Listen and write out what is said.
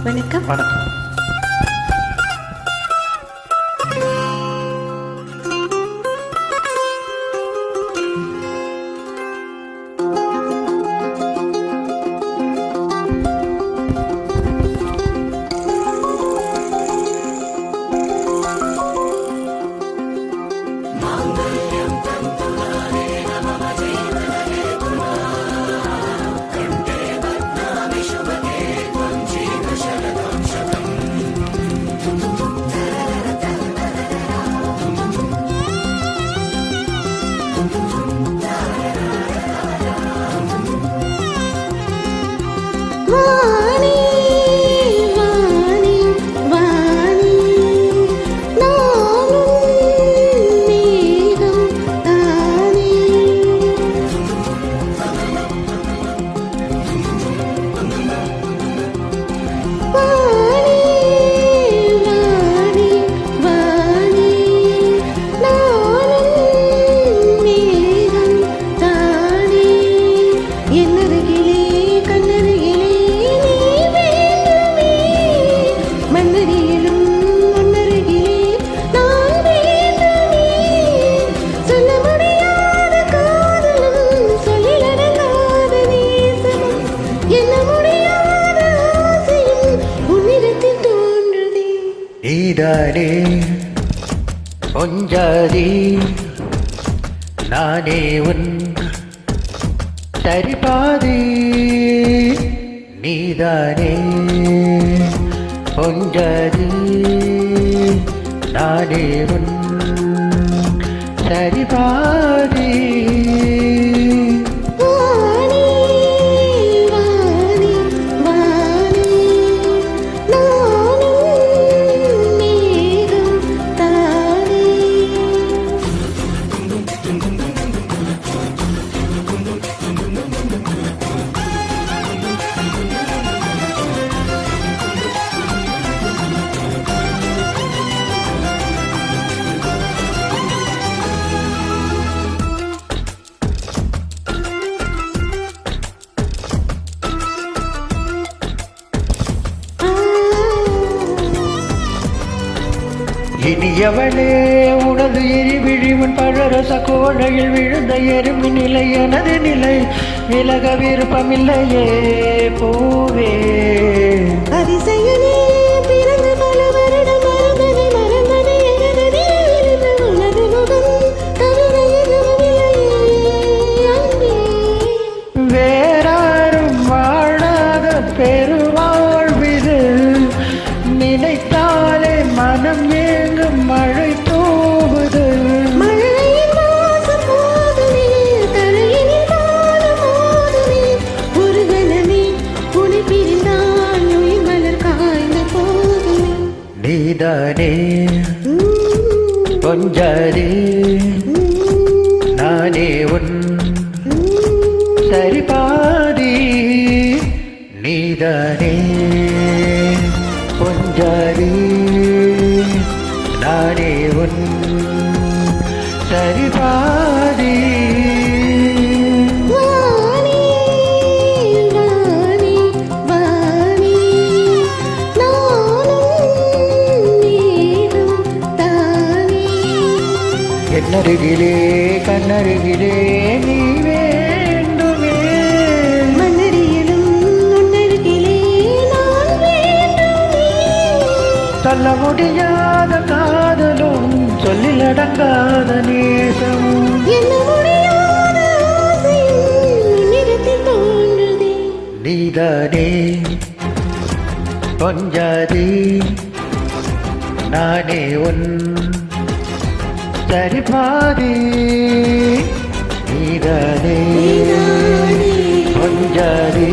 வணக்கம். வணக்கம். நீதானே பொஞ்சாதி நானே உன் சரிபாதி. நீதானே பொஞ்சாதி நானே உன் சரிபாதி. இனியவளே உனது எரிவிழிவன் பழரச கோடையில் விழுந்த எறும்பு நிலை எனது நிலை விலக விருப்பமில்லையே பூவே. அதிசயனே பிறந்து பல வருடம் மறந்தனை மறந்தனை எனது உனது முகம் வேறாரும் வாழாத பெருவாழ்விது நினைத்தாலே மனம் ஏங்கும் மழை தூவுது. மழையின் வாசம் போதுமே தலையினில் வானம் போதுமே ஒரு கணமே உனை பிரிந்தால் உயிர் மலர் காய்ந்த போதுமே. நீதானே பொஞ்சாதி நானே உன் சரிபாதி. நீதானே பொஞ்சாதி நானே உன் சரிபாதி. என்னருகிலே கண்ணருகிலே நீ வேண்டுமே. மன்னரியிலும் உன்னருகிலே நான் வேண்டுமே. சொல்ல முடியாத காதலும் சொல்லிலடங்காத நேசமும் என்ன முடியாத ஆசையும் உன்னிடத்தில் தோன்றுதே. நீதானே பொஞ்சாதி நானே உன் சரிபாதி. நீதானே பொஞ்சாதி